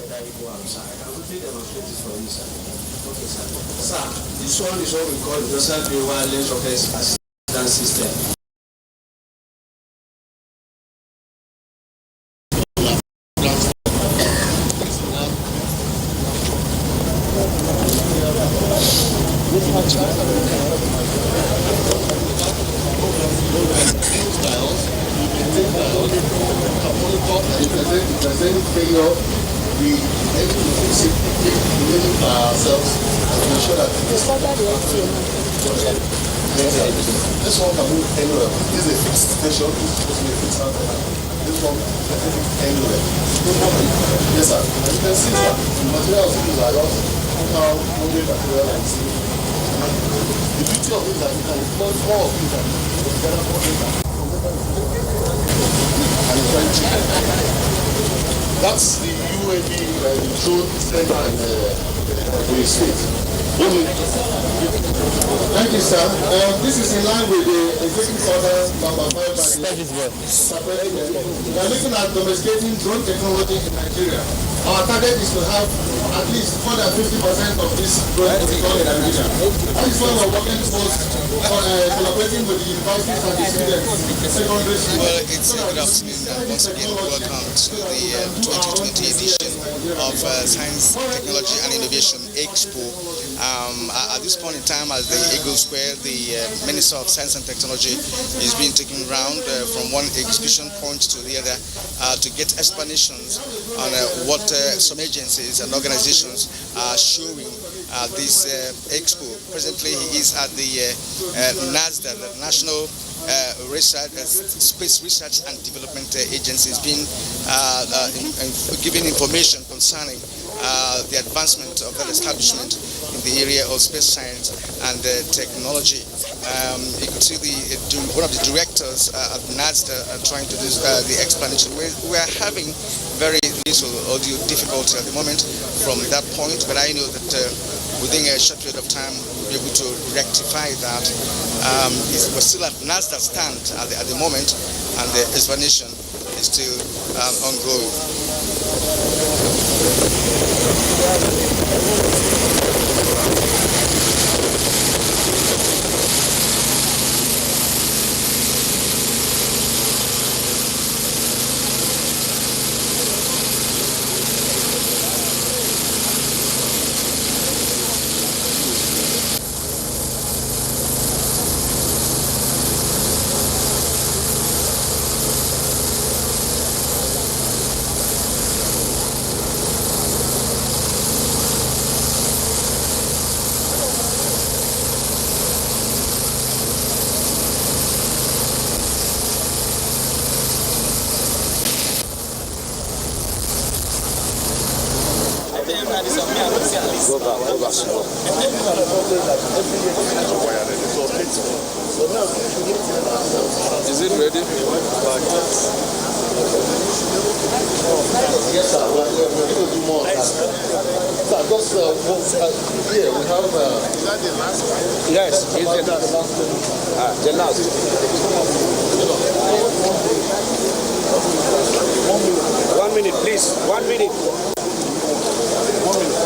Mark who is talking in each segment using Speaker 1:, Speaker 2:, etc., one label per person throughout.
Speaker 1: whether Igbo or Hausa. I can quickly demonstrate this for you, sir. Okay, sir. Sir, this one is what we call the Dorsal Grey Wireless Rocket Assistance System.
Speaker 2: This one can move anywhere. This is a fixed station. This is supposed to be a fixed antenna. This one can move anywhere. Yes, sir. As you can see, sir, the materials used are just how modern material and see. The beauty of it is that you can employ more of it and together more data. And it's very cheap. That's the UAV drone center in the state. Thank you, sir. This is in line with the executive order number 5 by the President. We are looking at domesticating drone technology in Nigeria. Our target is to have at least more than 50% of this drone technology in Nigeria. That is why we are working towards collaborating with the universities and the students, secondary schools.
Speaker 3: Well, it's a good afternoon and once again welcome to the 2020 edition of Science, Technology and Innovation Expo. At this point in time, as the Eagle Square, the Minister of Science and Technology is being taken around from one exhibition point to the other to get explanations on what some agencies and organizations are showing this expo. Presently, he is at the NASDA, the National Space Research and Development Agency, is being giving information concerning the advancement of that establishment in the area of space science and technology. You could see one of the directors at NASDA trying to do the explanation. We are having very little audio difficulty at the moment from that point, but I know that within a short period of time we'll be able to rectify that. We're still at NASDA stand at the moment, and the explanation is still ongoing.
Speaker 4: Go back slow. Is it ready?
Speaker 2: Yes, sir. We're going to do more. Sir, just here we have. Is that the last one?
Speaker 4: Yes, it's the last. The last. 1 minute, please. 1 minute. 1 minute.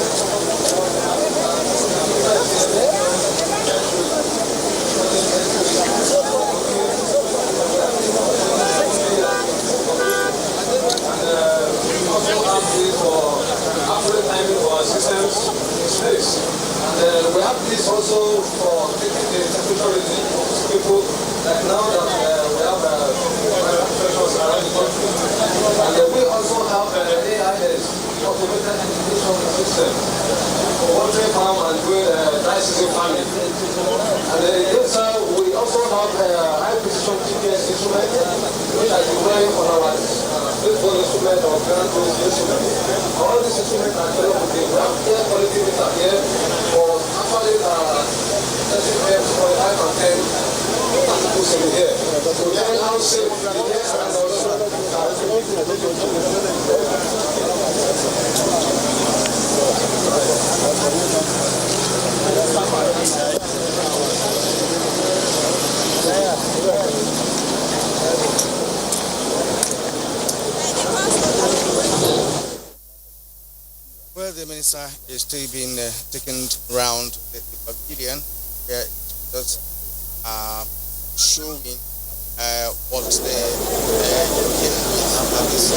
Speaker 5: And we have this also for taking the temperature reading of people, like now that we have professionals around the country. And we also have AIS, automated irrigation system, for watering farm and doing dry season farming. And yes, we also have high precision GPS instrument, which are deploying on our baseball instrument or ground instrument. All these instruments are developed with the air quality meter here for actually testing air 45 and 10 particles in the air. So we learn how safe the air and also
Speaker 3: Minister is still being taken around the pavilion, where it's showing what they came with at this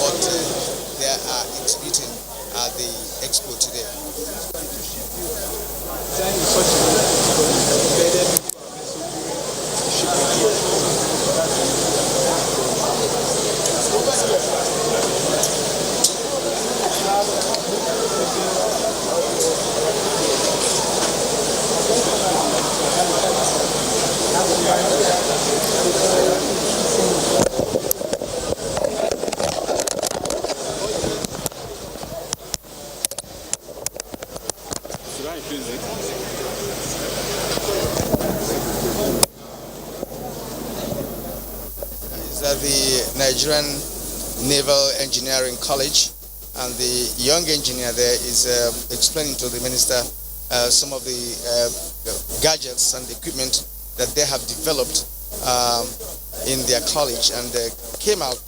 Speaker 3: what they are exhibiting at the expo today. Is that the Nigerian Naval Engineering College, and the young engineer there is explaining to the minister some of the gadgets and equipment that they have developed in their college, and came out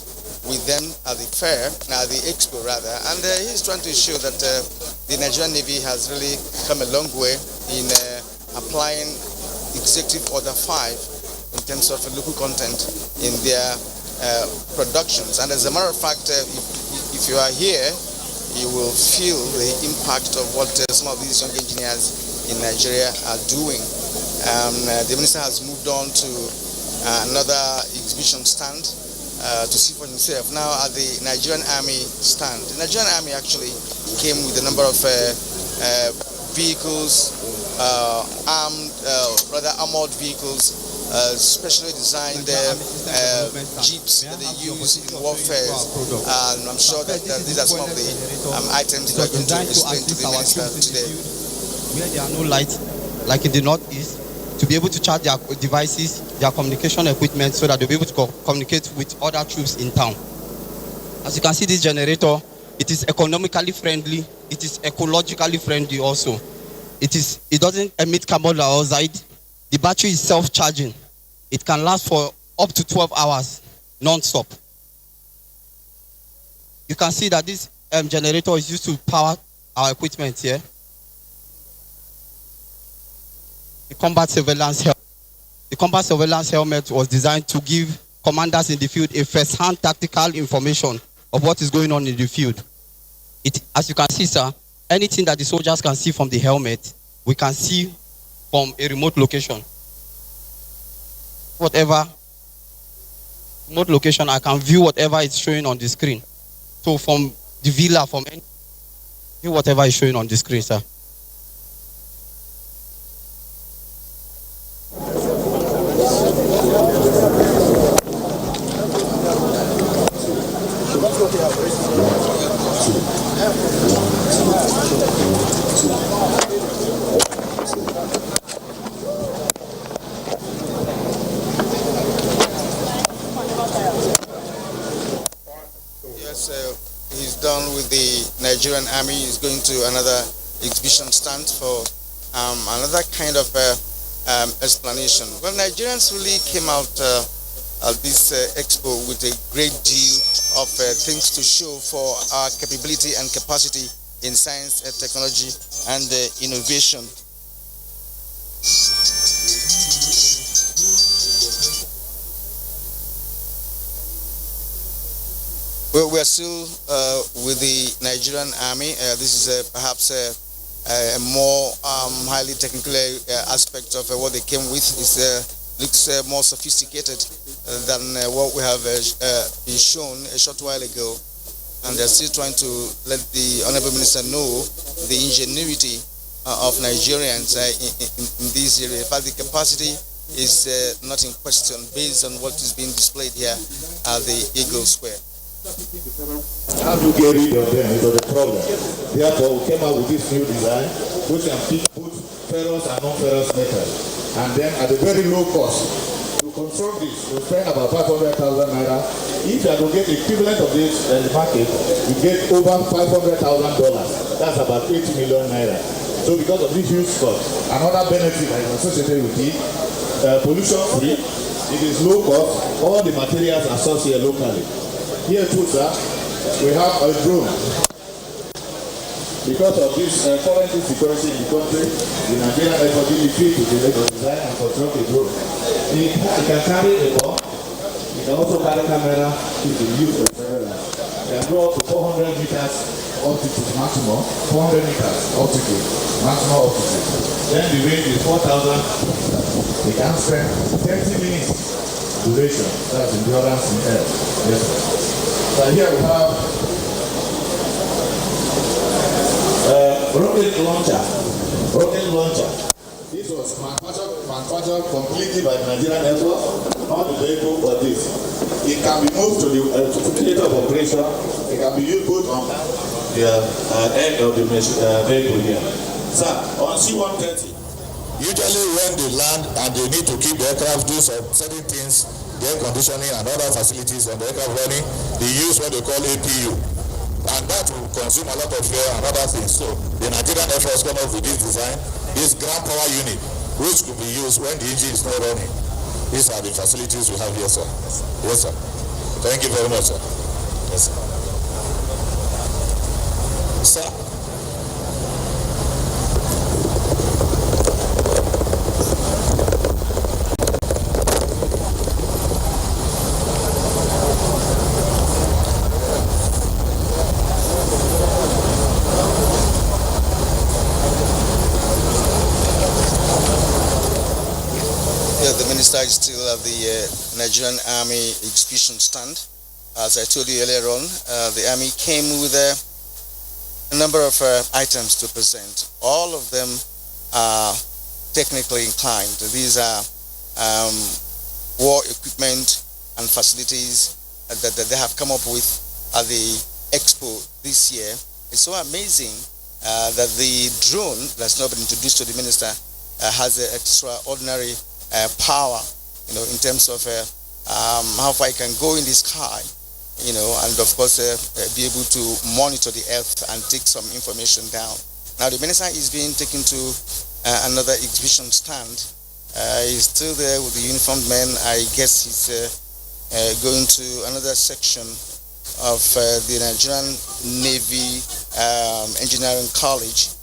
Speaker 3: with them at the fair, at the expo rather, and he's trying to show that the Nigerian Navy has really come a long way in applying Executive Order 5 in terms of local content in their productions. And as a matter of fact, if you are here, you will feel the impact of what some of these young engineers in Nigeria are doing. The minister has moved on to another exhibition stand to see for himself. Now at the Nigerian Army stand. The Nigerian Army actually came with a number of vehicles, armored vehicles, specially designed jeeps that they use in warfare. And I'm sure that these are some of the items that are going to explain to the minister today.
Speaker 6: Where there are no lights, like in the northeast, to be able to charge their devices, their communication equipment, so that they'll be able to communicate with other troops in town. As you can see, this generator, it is economically friendly, it is ecologically friendly also. It doesn't emit carbon dioxide. The battery is self-charging. It can last for up to 12 hours non-stop. You can see that this generator is used to power our equipment here. The combat surveillance helmet was designed to give commanders in the field a first-hand tactical information of what is going on in the field. As you can see, sir, anything that the soldiers can see from the helmet, we can see from a remote location. Whatever remote location, I can view whatever is showing on the screen. So from the villa, from any, view whatever is showing on the screen, sir.
Speaker 3: Yes, he's done with the Nigerian Army. He's going to another exhibition stand for another kind of explanation. Well, Nigerians really came out at this expo with a great deal of things to show for our capability and capacity in science, technology, and innovation. Well, we are still with the Nigerian Army. This is perhaps a more highly technical aspect of what they came with. It looks more sophisticated than what we have been shown a short while ago. And they're still trying to let the Honorable Minister know the ingenuity of Nigerians in this area. In fact, the capacity is not in question based on what is being displayed here at the Eagle Square.
Speaker 7: How do you get rid of them? It was a problem. Therefore, we came out with this new design, which can put ferrous and non-ferrous metals. And then at a very low cost, to construct this, we spend about 500,000 naira. If you are to get equivalent of this in the market, you get over $500,000. That's about 80 million naira. So because of this huge cost, another benefit that is associated with it, pollution free, it is low cost, all the materials are sourced here locally. Here too, sir, we have a drone. Because of this current insecurity in the country, the Nigerian Air Force is free to design and construct a drone. It can carry a bomb, it can also carry camera if it used for surveillance. It can go up to 400 meters altitude maximum, 400 meters altitude, maximum altitude. Then the range is 4,000. It can spend 30 minutes duration, that's endurance in air. Yes, sir. So here we have rocket launcher. Rocket launcher. This was manufactured completely by Nigerian Air Force, not the vehicle for this. It can be moved to the theater of operation. It can be used both on the end of the vehicle here. Sir, on C-130, usually when they land and they need to keep the aircraft doing certain things, the air conditioning and other facilities on the aircraft running, they use what they call APU. And that will consume a lot of fuel and other things. So the Nigerian Air Force come up with this design, this ground power unit, which could be used when the engine is not running. These are the facilities we have here, sir. Yes, sir. Thank you very much, sir. Yes, sir. Sir.
Speaker 3: The minister is still at the Nigerian Army exhibition stand. As I told you earlier on, the Army came with a number of items to present. All of them are technically inclined. These are war equipment and facilities that they have come up with at the Expo this year. It's so amazing that the drone that's not been introduced to the minister has an extraordinary power, in terms of how far it can go in the sky, and of course be able to monitor the earth and take some information down. Now the minister is being taken to another exhibition stand. He's still there with the uniformed men. I guess he's going to another section of the Nigerian Navy Engineering College.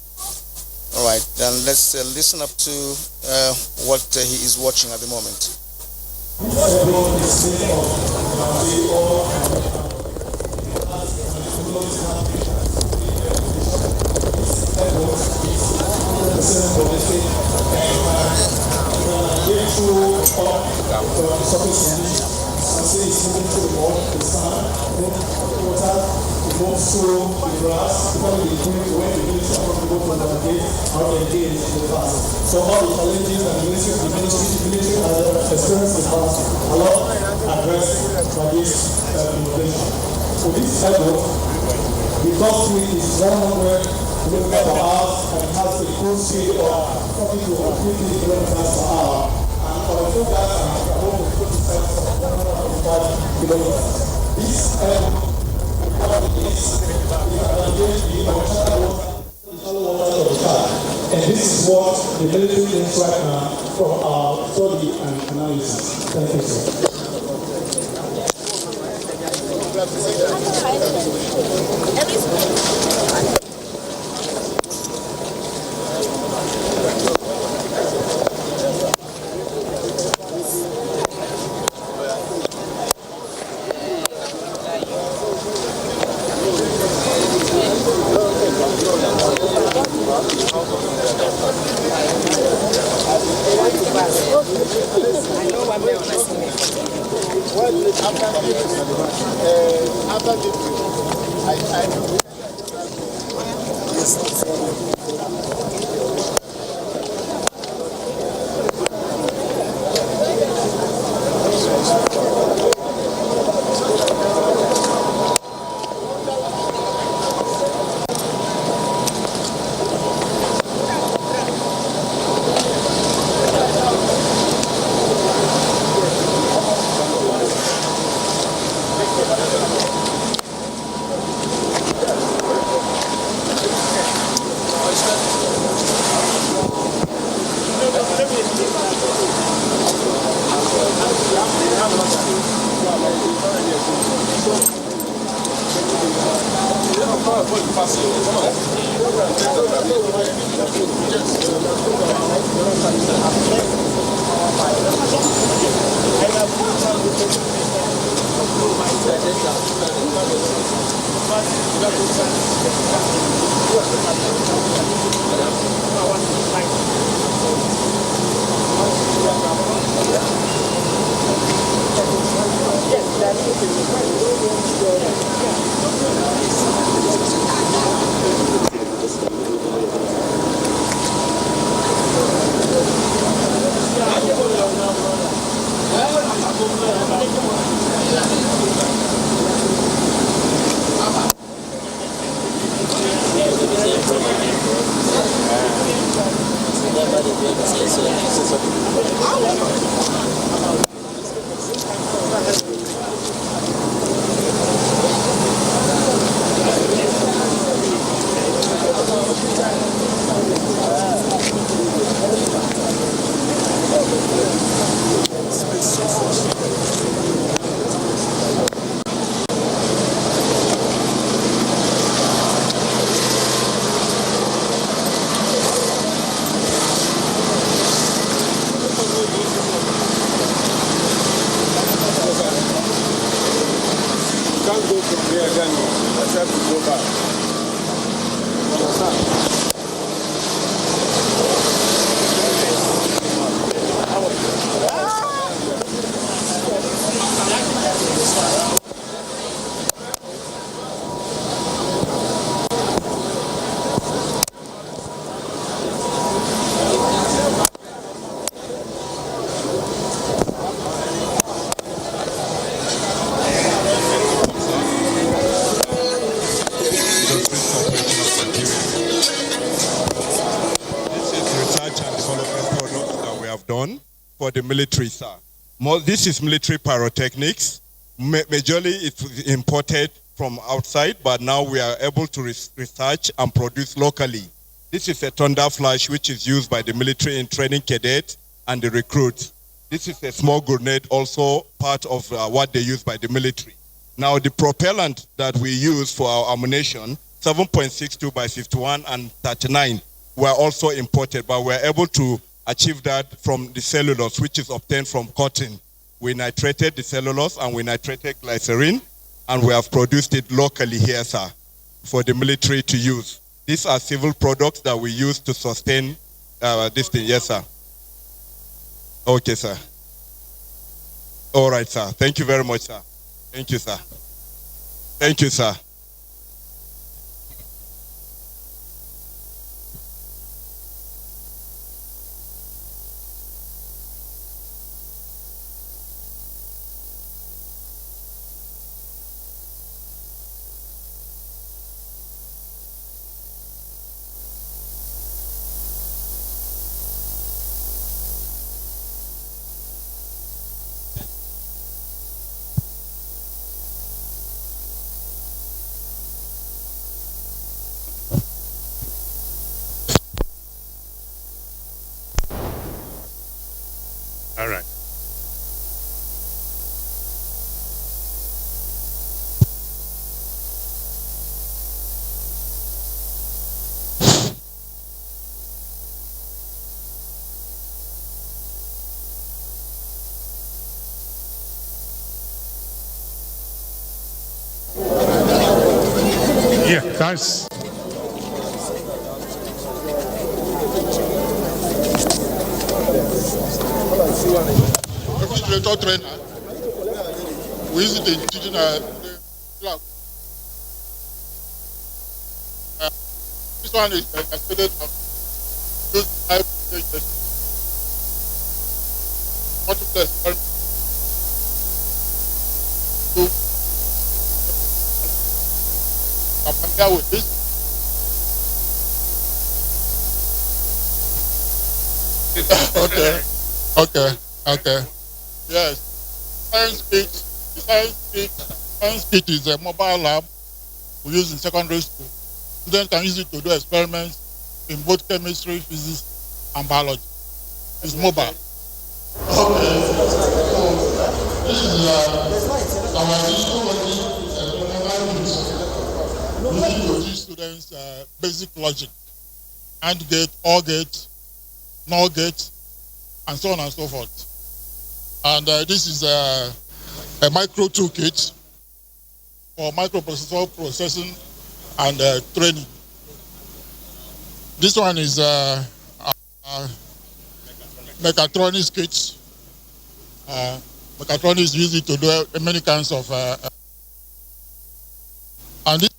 Speaker 3: All right, then let's listen up to what he is watching at the moment.
Speaker 2: Move through the grass, when the military are comfortable for the day, are engaged in the past. So all the challenges that the military has experienced in the past are not addressed by this innovation. So this level, the top speed is 100 kilometers per hour and has a cruise speed of 40 to 50 kilometers per hour. And for the full gas tank, above 145 kilometers. This and this is what the military thinks right now from our study and analysis. Thank you, sir.
Speaker 8: For the military, sir. This is military pyrotechnics. Majorly it's imported from outside, but now we are able to research and produce locally. This is a thunder flash which is used by the military in training cadets and the recruits. This is a small grenade, also part of what they use by the military. Now the propellant that we use for our ammunition, 7.62 by 51 and 39, were also imported, but we're able to achieve that from the cellulose, which is obtained from cotton. We nitrated the cellulose and we nitrated glycerin, and we have produced it locally here, sir, for the military to use. These are civil products that we use to sustain this thing. Yes, sir. Okay, sir. All right, sir. Thank you very much, sir. Thank you, sir. Thank you, sir.
Speaker 9: All right. Yeah, that's
Speaker 2: refrigerator trainer. We use it in teaching class. This one is extended from high voltage multiple experiments. I'm familiar with this. Okay. Yes. Science Kit is a mobile lab we use in secondary school. Students can use it to do experiments in both chemistry, physics, and biology. It's mobile. Okay. This is our digital working
Speaker 9: using to teach students basic logic, AND gate, OR gate, NOR gate, and so on and so forth. And this is a micro toolkit for microprocessor processing and training. This one is mechatronics kit. Mechatronics use it to do many kinds of and this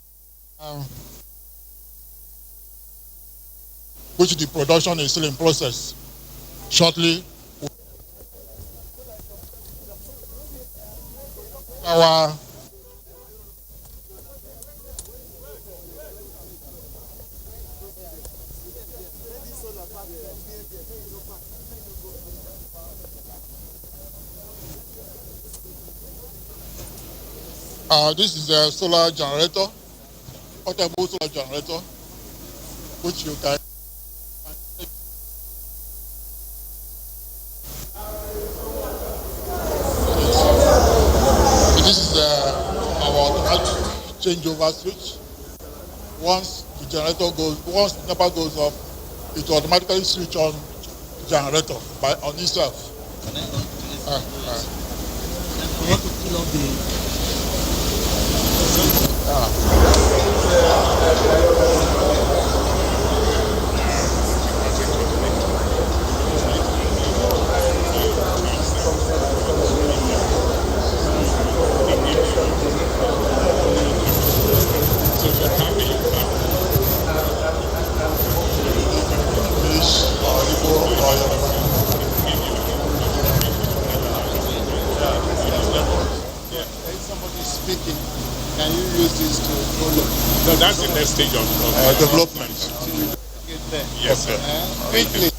Speaker 9: which the production is still in process. Shortly, our this is a solar generator, portable solar generator, which you can. This is our automatic changeover switch. Once the generator once the NEPA goes off, it will automatically switch on the generator on itself.
Speaker 10: Speaking, can you use this to follow?
Speaker 9: No, that's the next stage of development. Yes, sir.
Speaker 10: Quickly.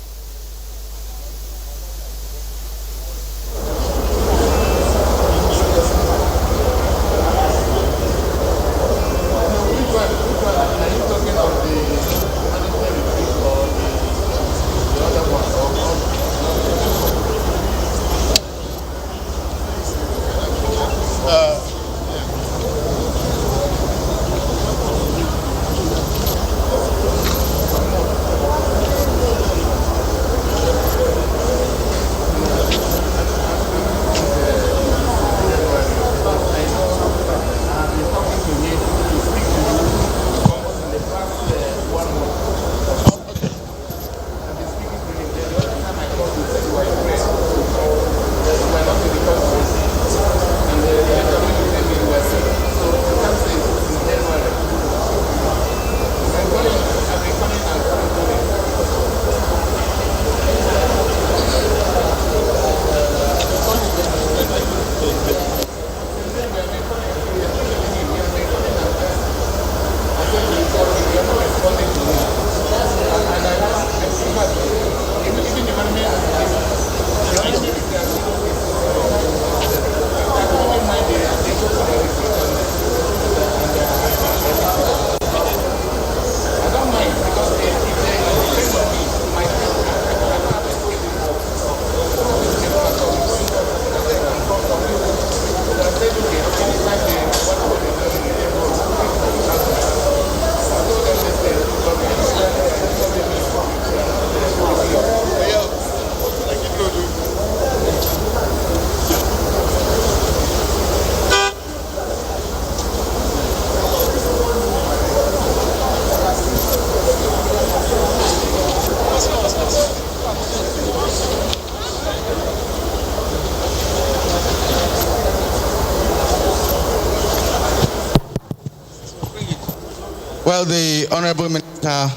Speaker 11: Well, the Honorable Minister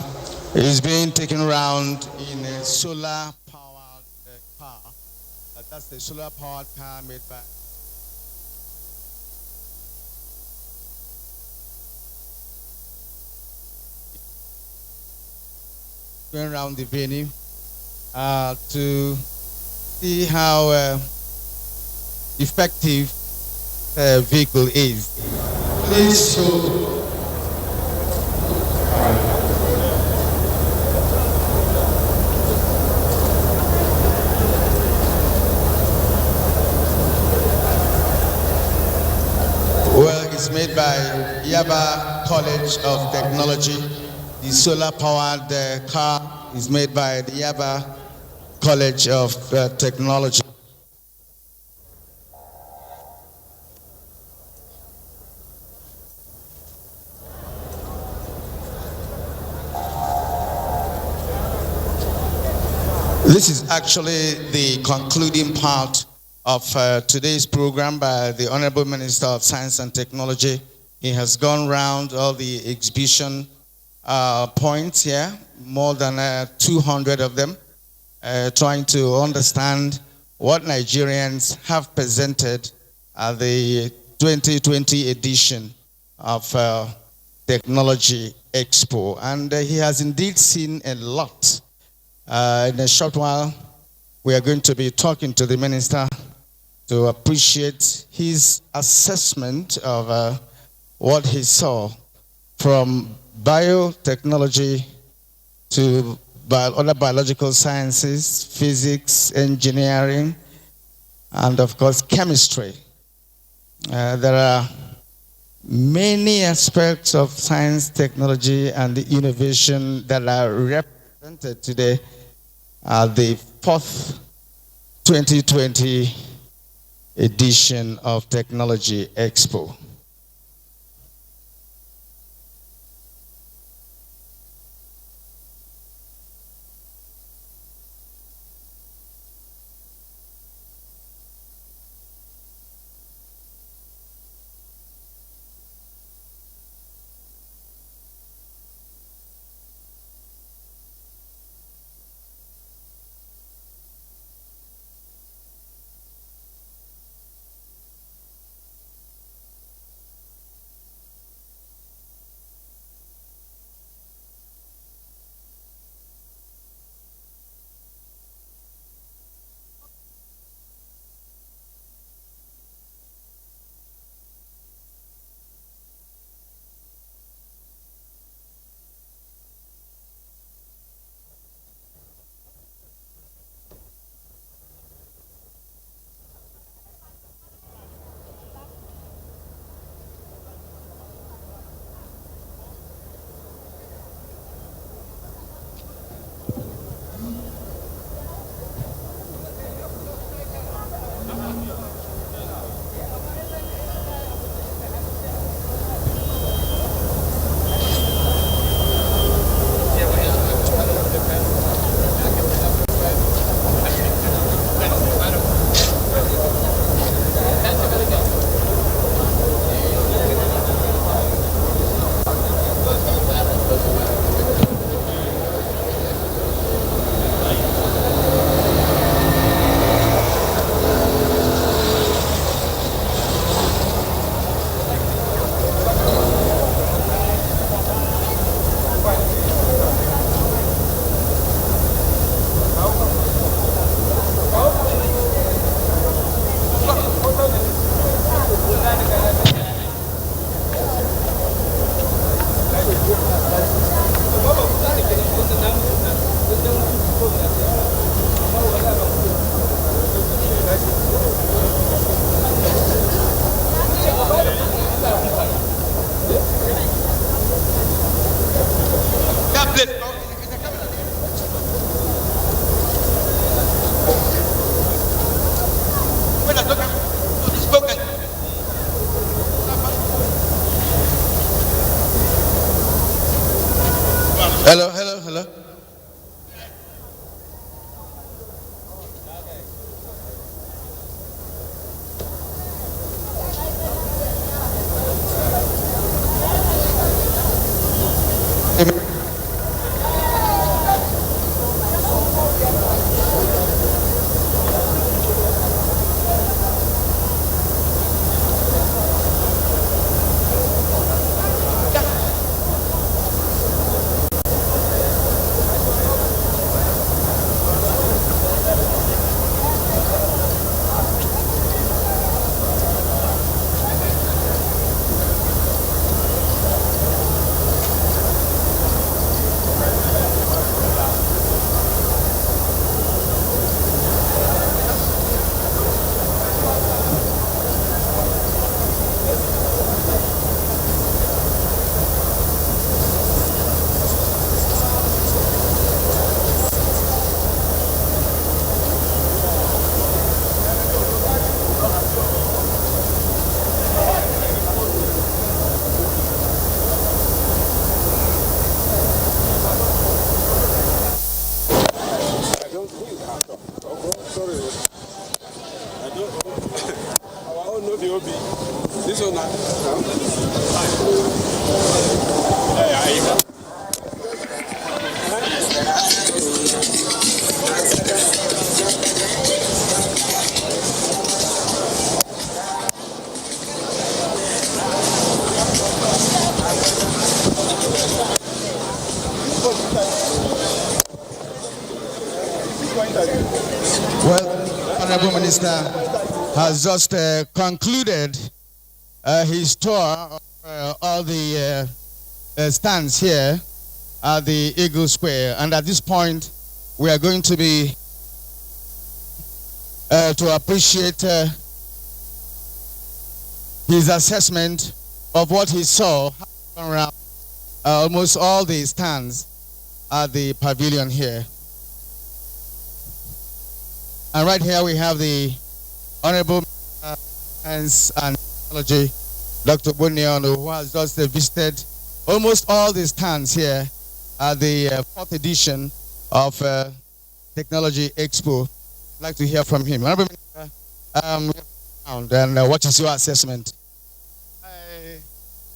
Speaker 11: is being taken around in a solar-powered car. That's the solar-powered car made by... Going around the venue to see how effective vehicle is. Please hold. Well, it's made by Yaba College of Technology. The solar-powered car is made by the Yaba College of Technology. This is actually the concluding part of today's program by the Honorable Minister of Science and Technology. He has gone round all the exhibition points here, more than 200 of them, trying to understand what Nigerians have presented at the 2020 edition of Technology Expo. And he has indeed seen a lot. In a short while, we are going to be talking to the minister to appreciate his assessment of what he saw from biotechnology to other biological sciences, physics, engineering, and of course, chemistry. There are many aspects of science, technology, and innovation that are represented today at the 4th 2020 edition of Technology Expo. Hello, hello, hello. Well, Honorable Minister has just concluded his tour of all the stands here at the Eagle Square, and at this point we are going to be to appreciate his assessment of what he saw around almost all the stands at the pavilion here. And right here we have the Honorable Science and Technology, Dr. Buniano, who has just visited almost all the stands here at the 4th edition of Technology Expo. I'd like to hear from him. Honorable Minister, and what is your assessment?
Speaker 10: I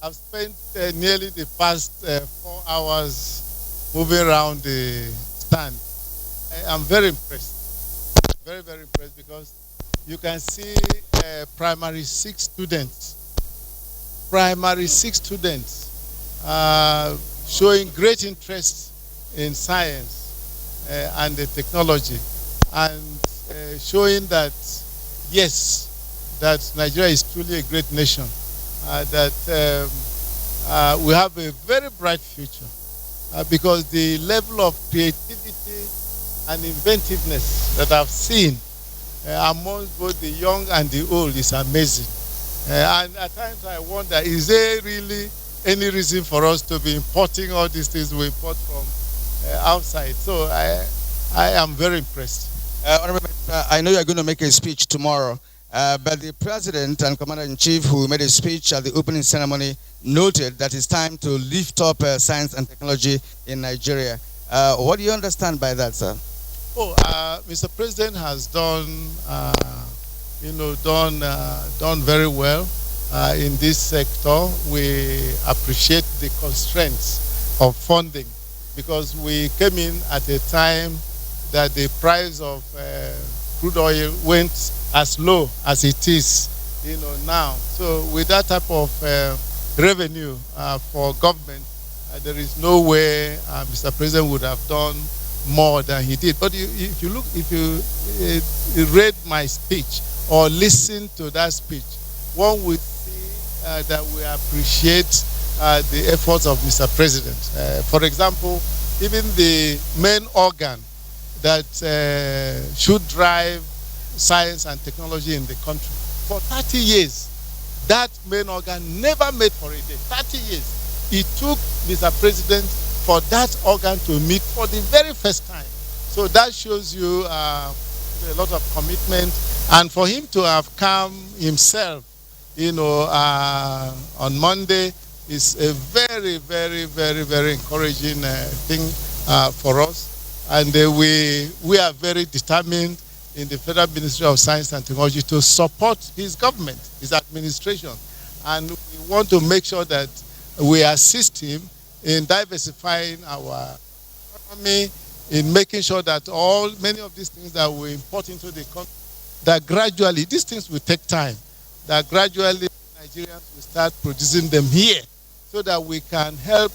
Speaker 10: have spent nearly the past 4 hours moving around the stand. I am very impressed. Very, very impressed, because you can see primary 6 students showing great interest in science and the technology, and showing that yes, that Nigeria is truly a great nation, that we have a very bright future, because the level of creativity and inventiveness that I've seen amongst both the young and the old is amazing. And at times I wonder, is there really any reason for us to be importing all these things we import from outside? So I am very impressed.
Speaker 11: I know you're going to make a speech tomorrow, but the President and Commander-in-Chief, who made a speech at the opening ceremony, noted that it's time to lift up science and technology in Nigeria. What do you understand by that, sir?
Speaker 10: Mr. President has done, done very well in this sector. We appreciate the constraints of funding, because we came in at a time that the price of crude oil went as low as it is, now. So with that type of revenue for government, there is no way Mr. President would have done more than he did. But if you read my speech or listen to that speech, one would see that we appreciate the efforts of Mr. President. For example, even the main organ that should drive science and technology in the country, for 30 years, that main organ never made for a day. 30 years. It took Mr. President for that organ to meet for the very first time. So that shows you a lot of commitment. And for him to have come himself, on Monday is a very, very, very, very encouraging thing for us. And we are very determined in the Federal Ministry of Science and Technology to support his government, his administration. And we want to make sure that we assist him in diversifying our economy, in making sure that many of these things that we import into the country, that gradually, these things will take time, that gradually Nigerians will start producing them here, so that we can help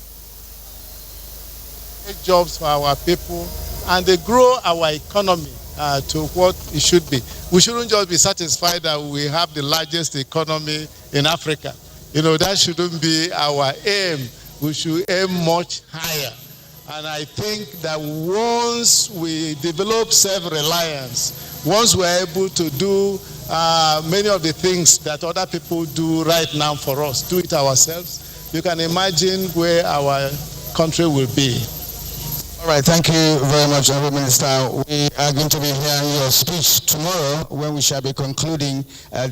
Speaker 10: create jobs for our people and they grow our economy to what it should be. We shouldn't just be satisfied that we have the largest economy in Africa. That shouldn't be our aim. We should aim much higher. And I think that once we develop self-reliance, once we're able to do many of the things that other people do right now for us, do it ourselves, you can imagine where our country will be.
Speaker 11: All right, thank you very much, Honorable Minister. We are going to be hearing your speech tomorrow when we shall be concluding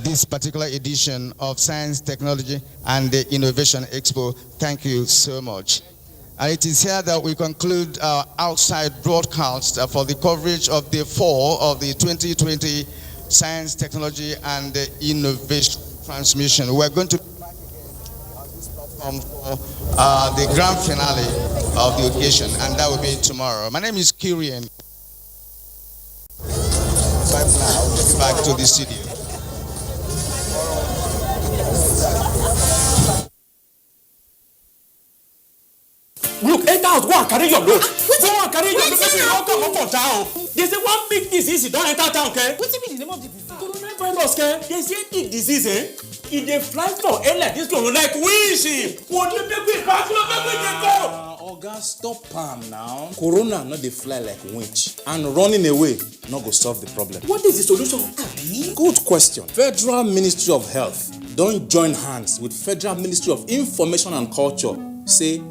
Speaker 11: this particular edition of Science, Technology, and the Innovation Expo. Thank you so much. And it is here that we conclude our outside broadcast for the coverage of Day 4 of the 2020 Science, Technology, and Innovation Transmission. We're going to platform for the grand finale of the occasion, and that will be tomorrow. My name is Kirian. Back to the studio.
Speaker 12: Look, enter out, go and carry your load. Go and carry your load. Maybe you don't come up for town. They say one big disease, you don't enter town, okay?
Speaker 13: What do you mean the name of the disease?
Speaker 12: Coronavirus, okay? They say the disease, eh? If they fly from air like this, like windshield. What do you make we back?
Speaker 14: Oga, stop palm now. Corona not dey fly like winch, and running away not go solve the problem.
Speaker 12: What is the solution?
Speaker 14: Good question. Federal Ministry of Health don join hands with Federal Ministry of Information and Culture. Say,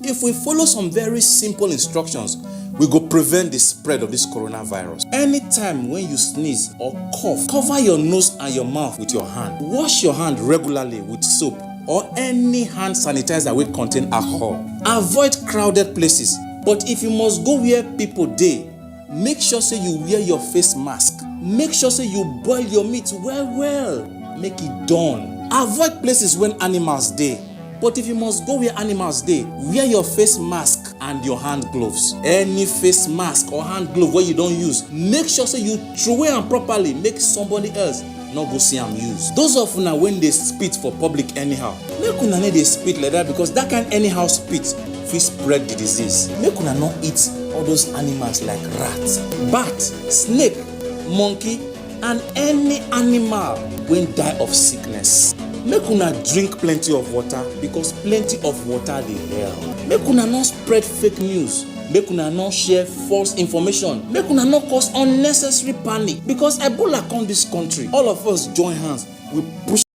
Speaker 14: if we follow some very simple instructions, we go prevent the spread of this coronavirus. Anytime when you sneeze or cough, cover your nose and your mouth with your hand. Wash your hand regularly with soap or any hand sanitizer wey contain alcohol. Avoid crowded places, but if you must go where people dey, make sure say you wear your face mask. Make sure say you boil your meat well, make it done. Avoid places when animals dey. But if you must go where animals dey, wear your face mask and your hand gloves. Any face mask or hand glove wey you don use, make sure say you throway am properly, make somebody else no go see am use. Those of una when dey spit for public anyhow, make una no dey spit like that, because that kind anyhow spit fit spread the disease. Make una no eat all those animals like rat, bat, snake, monkey, and any animal wey die of sickness. Make una drink plenty of water, because plenty of water dey help. Make una no spread fake news. Make una no share false information. Make una no cause unnecessary panic, because Ebola come this country. All of us join hands, we push